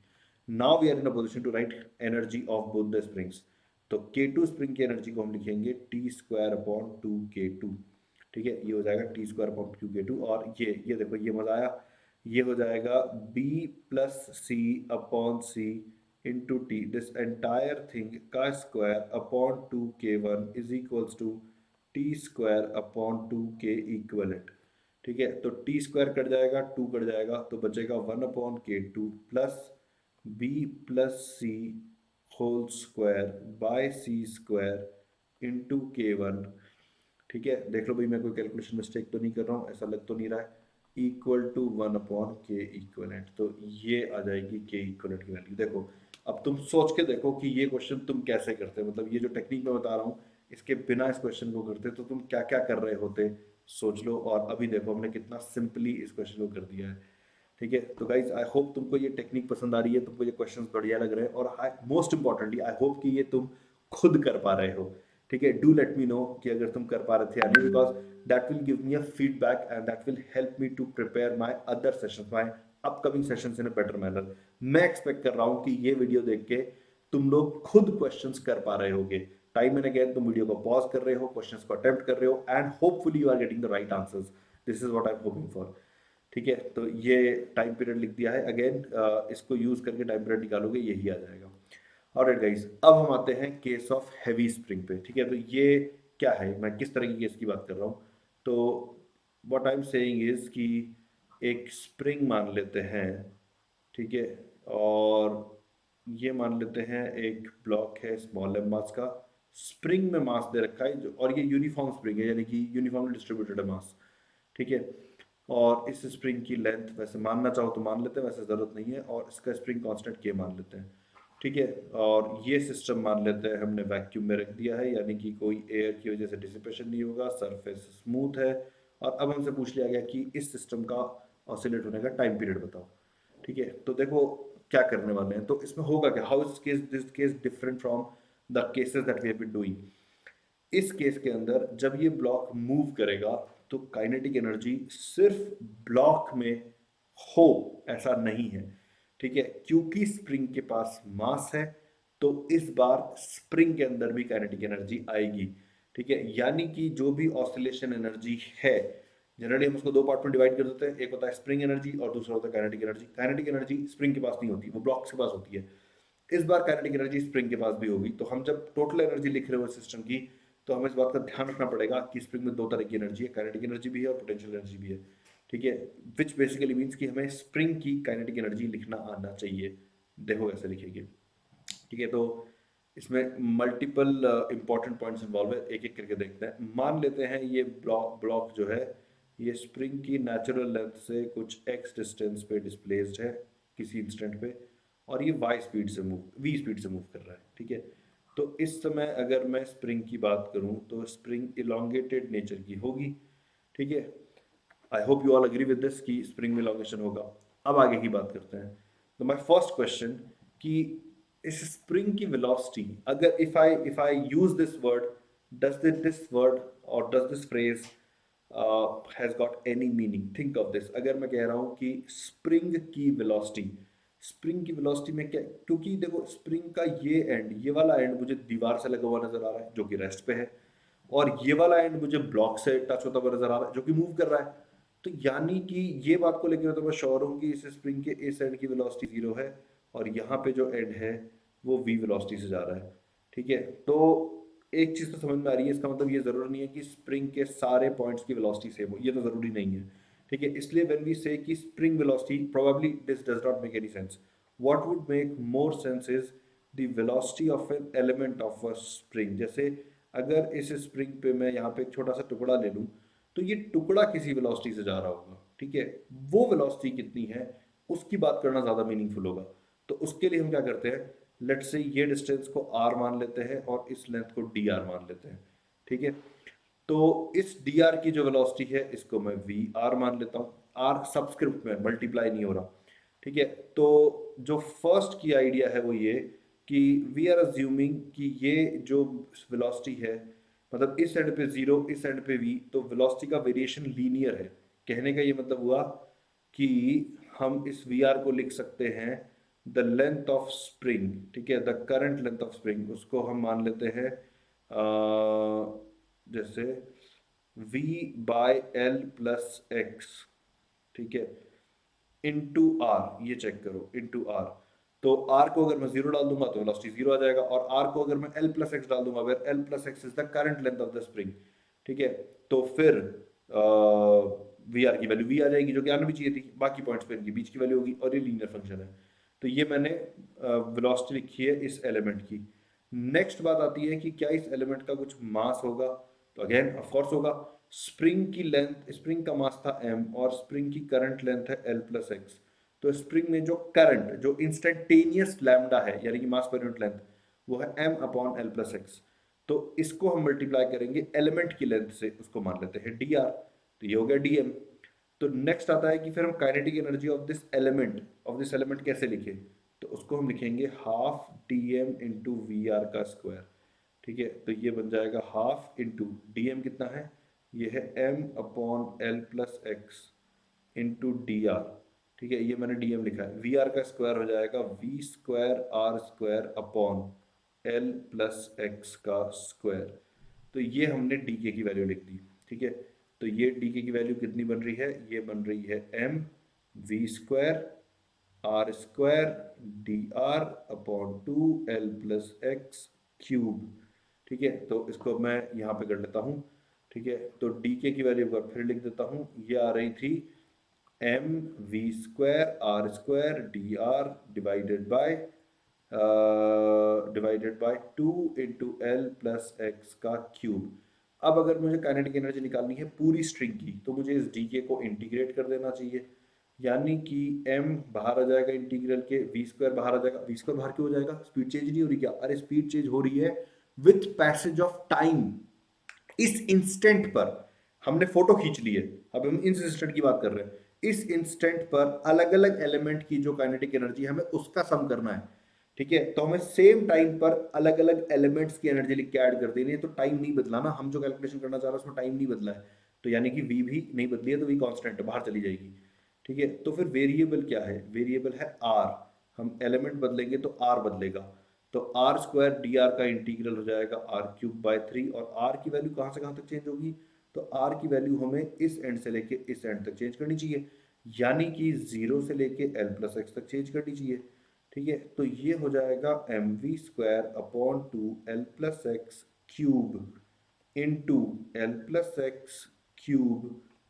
Now we are in a position to write energy of both the springs. तो K2 स्प्रिंग की एनर्जी को हम लिखेंगे टी स्क्वायर अपॉन 2K2। ठीक है, ये हो जाएगा टी स्क्वायर अपॉन 2K2, और ये देखो ये मजा आया, ये हो जाएगा B plus C upon C into T, this entire thing का square upon 2K1 is equals to T square upon 2K equivalent. ठीक है, तो टी स्क्वायर कट जाएगा, 2 कट जाएगा, तो बचेगा 1 upon K2 plus B plus C whole square by C square into K1। ठीक है, देख लो भाई मैं कोई कैलकुलेशन मिस्टेक तो नहीं कर रहा हूँ, ऐसा लग तो नहीं रहा है। इक्वल टू 1 अपॉन के इक्वलेंट, तो ये आ जाएगी के इक्वलेंट की वैल्यू। देखो अब तुम सोच के देखो कि ये क्वेश्चन तुम कैसे करते, मतलब ये जो टेक्निक मैं बता रहा हूँ इसके बिना इस क्वेश्चन को करते तो तुम क्या क्या कर रहे होते, सोच लो। और अभी देखो हमने कितना सिंपली इस क्वेश्चन को कर दिया है। ठीक है, तो गाइज आई होप तुमको ये टेक्निक पसंद आ रही है, तुमको ये क्वेश्चंस बढ़िया लग रहे हैं, और मोस्ट इंपॉर्टेंटली आई होप कि ये तुम खुद कर पा रहे हो। ठीक है, डू लेट मी नो कि अगर तुम कर पा रहे थे या नहीं, because that will give me a feedback and that will help me to prepare my other sessions, my upcoming sessions in a better manner. मैं एक्सपेक्ट कर रहा हूँ कि ये वीडियो देख के तुम लोग खुद क्वेश्चंस कर पा रहे होगे। टाइम एंड अगेन तुम वीडियो को पॉज कर रहे हो, क्वेश्चंस को अटेम्प्ट कर रहे हो, and hopefully you are getting the right answers. This is what I am hoping for. ठीक है, तो ये टाइम पीरियड लिख दिया है, अगेन इसको यूज करके टाइम पीरियड निकालोगे, यही आ जाएगा। ऑलराइट गाइस, अब हम आते हैं केस ऑफ हैवी स्प्रिंग पे। ठीक है, तो ये क्या है, मैं किस तरह की केस की बात कर रहा हूँ। तो what I am saying is कि एक स्प्रिंग मान लेते हैं, ठीक है, और ये मान लेते हैं एक ब्लॉक है स्मॉल एम मास का, स्प्रिंग में मास दे रखा है जो, और ये यूनिफॉर्म स्प्रिंग है, यानी कि यूनिफॉर्मली डिस्ट्रीब्यूटेड है मास। ठीक है, और इस स्प्रिंग की लेंथ वैसे मानना चाहो तो मान लेते हैं, वैसे ज़रूरत नहीं है, और इसका स्प्रिंग कांस्टेंट के मान लेते हैं। ठीक है, और ये सिस्टम मान लेते हैं हमने वैक्यूम में रख दिया है, यानी कि कोई एयर की वजह से डिसिपेशन नहीं होगा, सरफेस स्मूथ है। और अब हमसे पूछ लिया गया कि इस सिस्टम का ऑसिलेट होने का टाइम पीरियड बताओ। ठीक है, तो देखो क्या करने वाले हैं, तो इसमें होगा क्या, how is case this case different from the cases that we have been doing. इस केस के अंदर जब ये ब्लॉक मूव करेगा तो काइनेटिक एनर्जी सिर्फ ब्लॉक में हो ऐसा नहीं है। ठीक है, क्योंकि स्प्रिंग के पास मास है तो इस बार स्प्रिंग के अंदर भी काइनेटिक एनर्जी आएगी। ठीक है, यानी कि जो भी ऑसिलेशन एनर्जी है, जनरली हम उसको दो पार्ट में डिवाइड कर देते हैं, एक होता है स्प्रिंग एनर्जी और दूसरा होता है kinetic energy. Kinetic energy spring के पास नहीं होती, वो ब्लॉक्स के पास होती है। इस बार काइनेटिक एनर्जी स्प्रिंग के पास भी होगी, तो हम जब टोटल एनर्जी लिख रहे हो सिस्टम की, तो हमें इस बात का ध्यान रखना पड़ेगा कि स्प्रिंग में दो तरह की एनर्जी है, काइनेटिक एनर्जी भी है और पोटेंशियल एनर्जी भी है। ठीक है, विच बेसिकली मीन्स कि हमें स्प्रिंग की काइनेटिक एनर्जी लिखना आना चाहिए। देखो कैसे लिखेंगे। ठीक है, तो इसमें मल्टीपल इंपॉर्टेंट पॉइंट्स इन्वॉल्व है, एक एक करके देखते हैं। मान लेते हैं ये ब्लॉक ब्लॉक जो है ये स्प्रिंग की नेचुरल लेंथ से कुछ एक्स डिस्टेंस पे डिस्प्लेस्ड है किसी इंस्टेंट पे, और ये वाई स्पीड से मूव वी स्पीड से मूव कर रहा है। ठीक है, तो इस समय अगर मैं स्प्रिंग की बात करूं तो स्प्रिंग इलोंगेटेड नेचर की होगी। ठीक है, I hope you all agree with this कि स्प्रिंग में इलोंगेशन होगा। अब आगे की बात करते हैं। तो माय फर्स्ट क्वेश्चन कि इस स्प्रिंग की वेलोसिटी, अगर if I use this word, does this word और does this phrase has got any meaning, think of this. अगर मैं कह रहा हूं कि स्प्रिंग की वेलोसिटी, स्प्रिंग की वेलोसिटी में क्या, क्योंकि देखो स्प्रिंग का ये वाला एंड मुझे दीवार से लगा हुआ नजर आ रहा है जो कि रेस्ट पे है, और ये वाला एंड मुझे ब्लॉक से टच होता हुआ नजर आ रहा है जो कि मूव कर रहा है। तो यानी कि ये बात को लेकर तो मैं श्योर हूँ कि इस स्प्रिंग के इस एंड की वेलोसिटी जीरो है, और यहाँ पे जो एंड है वो वी वेलोसिटी से जा रहा है। ठीक है, तो एक चीज तो समझ में आ रही है, इसका मतलब ये जरूरी नहीं है कि स्प्रिंग के सारे पॉइंट्स की वेलोसिटी सेम हो, ये तो जरूरी नहीं है। ठीक है, इसलिए व्हेन वी से कि spring velocity, probably this does not make any sense. What would make more sense is the velocity of an element of a spring. जैसे अगर इस स्प्रिंग पे मैं यहाँ पे एक छोटा सा टुकड़ा ले लूँ, तो ये टुकड़ा किसी वेलोसिटी से जा रहा होगा। ठीक है, वो वेलोसिटी कितनी है उसकी बात करना ज़्यादा मीनिंगफुल होगा। तो उसके लिए हम क्या करते हैं, लेट्स से ये डिस्टेंस को r मान लेते हैं और इस लेंथ को dr मान लेते हैं। ठीक है, तो इस dr की जो वेलोसिटी है इसको मैं vr मान लेता हूँ, r सबस्क्रिप्ट में, मल्टीप्लाई नहीं हो रहा। ठीक है, तो जो फर्स्ट की आइडिया है वो ये कि वी आर अज्यूमिंग कि ये जो वेलोसिटी है, मतलब इस एंड पे जीरो इस एंड पे v, तो वेलोसिटी का वेरिएशन लीनियर है। कहने का ये मतलब हुआ कि हम इस वी आर को लिख सकते हैं द लेंथ ऑफ स्प्रिंग। ठीक है, the current length of spring, उसको हम मान लेते हैं जैसे v by L plus x. ठीक है, इनटू आर, ये चेक करो, इनटू आर। तो आर को अगर मैं जीरो डाल दूंगा तो वेलोसिटी जीरो आ जाएगा, और आर को अगर मैं एल प्लस एक्स डाल दूंगा, where L plus X is the current length of the spring. ठीक है, तो फिर वी आर की वैल्यू वी आ जाएगी, जो कि आना भी चाहिए थी, बाकी पॉइंट्स पे इनकी बीच की वैल्यू होगी, और ये लीनियर फंक्शन है। तो ये मैंने वेलोसिटी लिखी है इस एलिमेंट की। नेक्स्ट बात आती है कि क्या इस एलिमेंट का कुछ मास होगा, तो अगेन ऑफ कोर्स होगा। स्प्रिंग की लेंथ, स्प्रिंग का मास था m और स्प्रिंग की करंट लेंथ है l प्लस एक्स। तो स्प्रिंग में जो करंट, जो इंस्टेंटेनियस लैम्डा है, यानी कि मास पर यूनिट लेंथ, वो है m upon l plus x. तो इसको हम मल्टीप्लाई करेंगे एलिमेंट की लेंथ से, उसको मान लेते हैं dr, तो ये हो गया dm। तो नेक्स्ट आता है कि फिर हम kinetic energy of this element कैसे लिखे, तो उसको हम लिखेंगे half dm into V R का स्क्वायर। ठीक है, तो ये बन जाएगा हाफ इंटू dm कितना है, ये है m upon L plus x into D R. ठीक है, ये मैंने dm लिखा है, वी आर का स्क्वायर हो जाएगा V square R square upon L plus X का स्क्वायर। तो ये हमने डी की वैल्यू लिख दी। ठीक है, तो ये डी की वैल्यू कितनी बन रही है, ये बन रही है m V square R square D R upon 2l+x³ ठीक है, तो इसको मैं यहाँ पे कर लेता हूँ। ठीक है, तो डी के की वैल्यू पर फिर लिख देता हूँ, ये आ रही थी mv² r² dr divided by 2 × l+x³। अब अगर मुझे काइनेटिक एनर्जी निकालनी है पूरी स्ट्रिंग की, तो मुझे इस डी को इंटीग्रेट कर देना चाहिए, यानी कि m बाहर आ जाएगा इंटीग्रल के, v² बाहर आ जाएगा। v² बाहर क्यों हो जाएगा? स्पीड चेंज नहीं हो रही क्या? अरे स्पीड चेंज हो रही है विथ पैसेज ऑफ टाइम। इस इंस्टेंट पर हमने फोटो खींच ली है, अब हम इस इंस्टेंट की बात कर रहे हैं। इस इंस्टेंट पर अलग अलग एलिमेंट की जो काइनेटिक एनर्जी हमें उसका सम करना है। ठीक है, तो हमें सेम टाइम पर अलग अलग एलिमेंट्स की एनर्जी लिख के ऐड कर देनी है, तो टाइम नहीं बदला ना, हम जो कैलकुलेशन करना चाह रहे हैं उसमें टाइम नहीं बदला है, तो यानी कि v भी नहीं बदली है, तो v कांस्टेंट है, बाहर चली जाएगी। ठीक है, तो फिर वेरिएबल क्या है? वेरिएबल है r। हम एलिमेंट बदलेंगे तो r बदलेगा, तो r² dr का इंटीग्रल हो जाएगा r³/3, और r की वैल्यू कहाँ से कहाँ तक चेंज होगी? तो r की वैल्यू हमें इस एंड से लेके इस एंड तक चेंज करनी चाहिए, यानी कि 0 से लेके l+x तक चेंज करनी चाहिए। ठीक है, तो ये हो जाएगा mv²/2l+x³ इंटू l+x³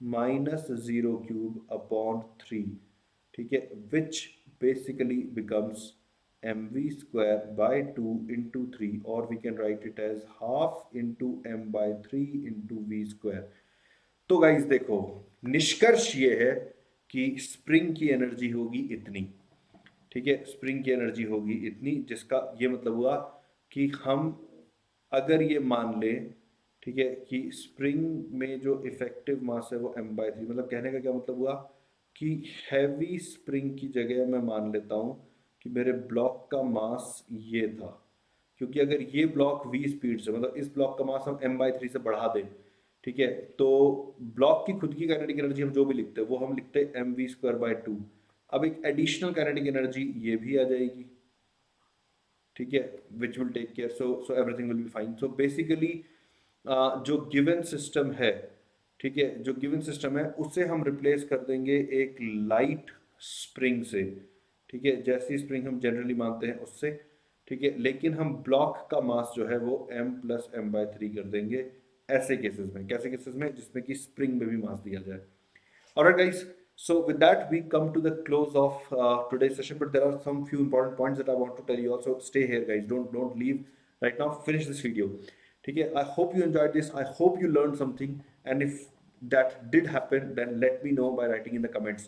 -0³/3। ठीक है, which basically becomes mv²/2 into 3, or we can write it as half into m/3 into v²। तो गाइस देखो, निष्कर्ष ये है कि स्प्रिंग की एनर्जी होगी इतनी। ठीक है, स्प्रिंग की एनर्जी होगी इतनी, जिसका ये मतलब हुआ कि हम अगर ये मान लें, ठीक है, कि स्प्रिंग में जो इफेक्टिव मास है वो m/3, मतलब कहने का क्या मतलब हुआ कि हैवी स्प्रिंग की जगह मैं मान लेता हूं कि मेरे ब्लॉक का मास ये था, क्योंकि अगर ये ब्लॉक v स्पीड से, मतलब इस ब्लॉक का मास हम m/3 से बढ़ा दें, ठीक है, तो ब्लॉक की खुद की काइनेटिक एनर्जी हम जो भी लिखते हैं वो हम लिखते हैं mv²/2। अब एक एडिशनल काइनेटिक एनर्जी ये भी आ जाएगी, ठीक है, which will take care, so everything will be fine. So basically जो गिवन सिस्टम है, ठीक है, जो गिवन सिस्टम है उसे हम रिप्लेस कर देंगे एक लाइट स्प्रिंग से। ठीक है, जैसी स्प्रिंग हम जनरली मानते हैं उससे। ठीक है, लेकिन हम ब्लॉक का मास जो है वो m+m/3 कर देंगे ऐसे केसेस में। कैसे केसेस में? जिसमें कि स्प्रिंग में भी मास दिया जाए। Alright, guys. So with that, we come to the close of today's session. But there are some few important points that I want to tell you. Also, stay here, guys. Don't leave right now. Finish this video. ठीक है? I hope you enjoyed this. I hope you learned something. And if that did happen, then let me know by writing in the comments.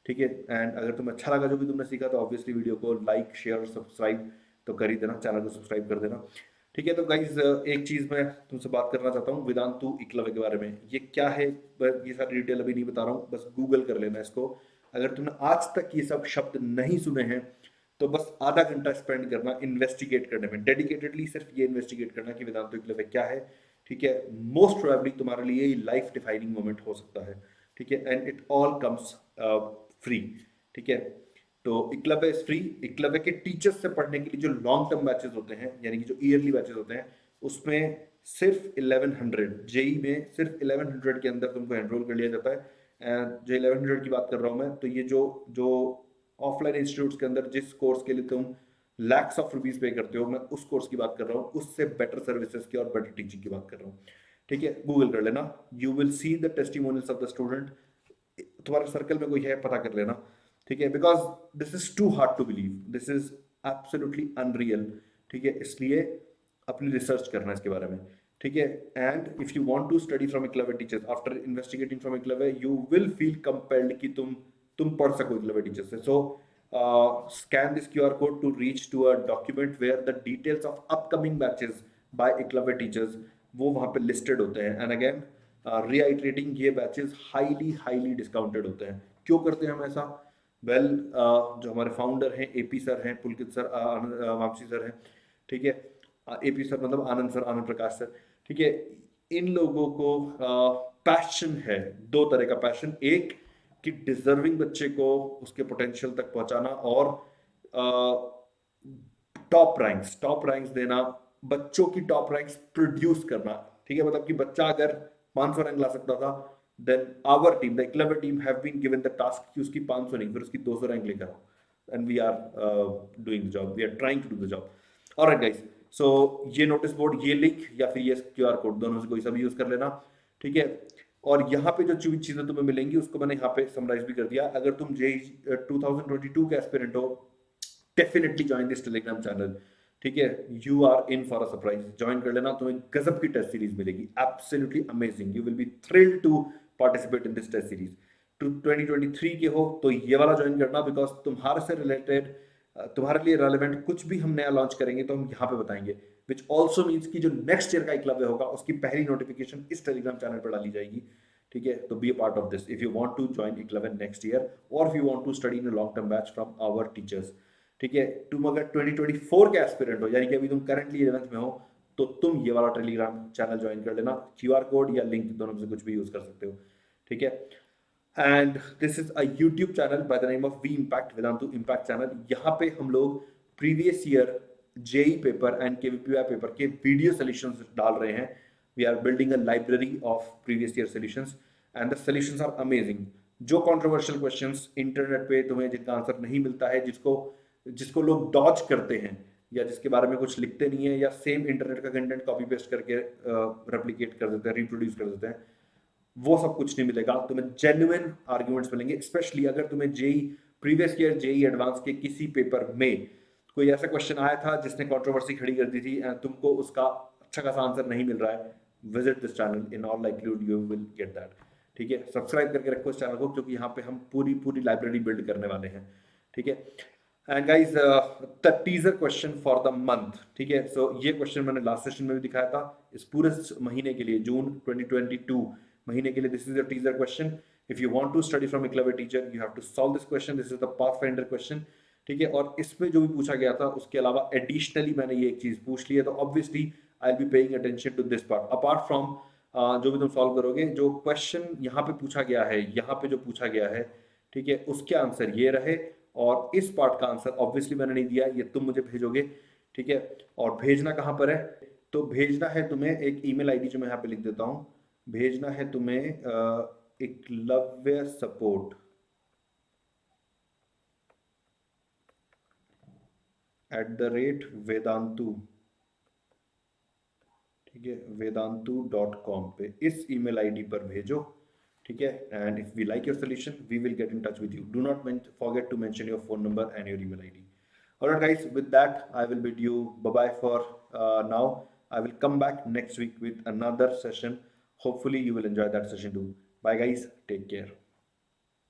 ठीक है? And अगर तुम्हें अच्छा लगा जो भी तुमने सीखा, तो obviously वीडियो को like, share और subscribe तो कर ही देना, चैनल को सब्सक्राइब कर देना। ठीक है, तो गाइज एक चीज मैं तुमसे बात करना चाहता हूँ वेदांतु एकलव्य के बारे में। ये क्या है, ये सारी डिटेल अभी नहीं बता रहा हूँ, बस गूगल कर लेना इसको। अगर तुमने आज तक ये सब शब्द नहीं सुने हैं, तो बस आधा घंटा स्पेंड करना इन्वेस्टिगेट करने में, डेडिकेटेडली सिर्फ ये इन्वेस्टिगेट करना कि वेदांतु एकलव्य क्या है। ठीक है, मोस्ट प्रोबेबली तुम्हारे लिए लाइफ डिफाइनिंग मोमेंट हो सकता है। ठीक है, and it all comes free. ठीक है, तो एकलव्य इज फ्री। एकलव्य के टीचर्स से पढ़ने के लिए जो लॉन्ग टर्म बैचेस होते हैं, यानी कि जो ईयरली बैचेस होते हैं, उसमें सिर्फ 1100 जेई में सिर्फ 1100 के अंदर तुमको एनरोल कर लिया जाता है। जो 1100 की बात कर रहा हूँ मैं, तो ये जो जो ऑफलाइन इंस्टीट्यूट्स के अंदर जिस कोर्स के लिए तुम लैक्स ऑफ रुपीज पे करते हो, मैं उस कोर्स की बात कर रहा हूँ, उससे बेटर सर्विसेज की और बेटर टीचिंग की बात कर रहा हूँ। ठीक है, गूगल कर लेना, you will see the testimonials of the student. तुम्हारे सर्कल में कोई है, पता कर लेना। ठीक है, because this is too hard to believe, this is absolutely unreal. ठीक है, इसलिए अपनी रिसर्च करना इसके बारे में। ठीक है, and if you want to study from Eklavya teachers after investigating from Eklavya, you will feel compelled कि तुम पढ़ सको एकलव्य टीचर्स से। So scan this QR code to reach to a document where the details of upcoming batches by Eklavya teachers वो वहां पे listed होते हैं। एंड अगेन रीआइट्रेटिंग, ये बैचेस हाईली हाईली डिस्काउंटेड होते हैं। क्यों करते हैं हम ऐसा? वेल, जो हमारे फाउंडर हैं AP सर हैं, पुलकित सर, वामसी सर हैं, ठीक है, AP सर मतलब आनंद सर, आनंद प्रकाश सर, ठीक है, इन लोगों को पैशन है, दो तरह का पैशन। एक कि डिजर्विंग बच्चे को उसके पोटेंशियल तक पहुंचाना, और टॉप रैंक्स देना, बच्चों की टॉप रैंक्स प्रोड्यूस करना। ठीक है, मतलब कि बच्चा अगर 500 रैंक ला सकता था, then our team, the Eklavya team, have been given the task कि उसकी 500 नहीं, फिर उसकी 200 रैंक लेकर आओ। and we are doing the job, we are trying to do the job. Alright guys, so ये नोटिस बोर्ड, ये लिंक या फिर ये QR कोड, दोनों से कोई सा भी यूज कर लेना, ठीक है। और यहाँ पे जो चीजें तुम्हें मिलेंगी उसको मैंने यहाँ पे समराइज भी कर दिया। अगर तुम जेई 2022 के एस्पिरेंट हो, definitely join this Telegram channel, ठीक है। You are in for a surprise, join कर लेना, तुम्हें गजब की टेस्ट सीरीज मिलेगी, absolutely amazing, you will be thrilled to participate in this test series. 2023 के हो तो ये वाला ज्वाइन करना, बिकॉज तुम्हारे से रिलेटेड, तुम्हारे लिए रेलेवेंट कुछ भी हम नया लॉन्च करेंगे तो हम यहाँ पे बताएंगे, विच ऑल्सो मीन्स कि जो नेक्स्ट ईयर का एकलव्य होगा उसकी पहली नोटिफिकेशन इस टेलीग्राम चैनल पर डाली जाएगी, ठीक है। तो be a part of this if you want to join Eklavya next year, और if you want to study in a long term batch from our teachers, ठीक है। तुम अगर 2024 के एस्पिरेंट हो, यानी कि अभी तुम करंटली 11th में हो, तो तुम ये वाला टेलीग्राम चैनल ज्वाइन कर लेना। QR कोड या लिंक दोनों में से कुछ भी यूज कर सकते हो, ठीक है। And this is a YouTube channel by the name of V impact, Vedantu impact channel. यहाँ पे हम लोग previous year JEE paper and KVPY paper के वीडियो सॉल्यूशंस डाल रहे हैं। We are building a library of previous year solutions and the solutions are amazing. जो controversial questions internet पे तुम्हें जिनका आंसर नहीं मिलता है, जिसको लोग डॉज करते हैं, या जिसके बारे में कुछ लिखते नहीं है, या सेम इंटरनेट का कंटेंट कॉपी पेस्ट करके रेप्लिकेट कर देते हैं, रिप्रोड्यूस कर देते हैं, वो सब कुछ नहीं मिलेगा। तुम्हें जेन्युइन आर्ग्यूमेंट्स मिलेंगे। स्पेशली अगर तुम्हें JEE previous year JEE advance के किसी पेपर में कोई ऐसा क्वेश्चन आया था जिसने कंट्रोवर्सी खड़ी कर दी थी एंड तुमको उसका अच्छा खासा आंसर नहीं मिल रहा है, visit this channel, in all likelihood you will get that, ठीक है। सब्सक्राइब करके रखो इस चैनल को, क्योंकि यहाँ पे हम पूरी लाइब्रेरी बिल्ड करने वाले हैं, ठीक है। And guys, the teaser question for the month, ठीक है। सो ये क्वेश्चन मैंने लास्ट सेशन में भी दिखाया था। इस पूरे महीने के लिए, जून 2022 महीने के लिए, this is the teaser question. If you want to study from Eklavya teacher, you have to solve this question, this is the pathfinder question, ठीक है। और इसमें जो भी पूछा गया था उसके अलावा एडिशनली मैंने ये एक चीज पूछ ली है, तो obviously I will be paying attention to this part. Apart from जो भी तुम सॉल्व करोगे, जो क्वेश्चन यहाँ पे पूछा गया है, यहाँ पे जो पूछा गया है, ठीक है, उसके आंसर ये रहे, और इस पार्ट का आंसर ऑब्वियसली मैंने नहीं दिया, ये तुम मुझे भेजोगे, ठीक है। और भेजना कहाँ पर है, तो भेजना है तुम्हें एक ईमेल आईडी जो मैं यहाँ पे लिख देता हूँ। भेजना है तुम्हें एकलव्य सपोर्ट @vedantu, ठीक है, vedantu.com पे, इस ईमेल आईडी पर भेजो, ठीक है। And if we like your solution, we will get in touch with you. Do not forget to mention your phone number and your email ID. Alright guys, with that I will bid you bye bye for now. I will come back next week with another session. Hopefully you will enjoy that session too. Bye guys, take care.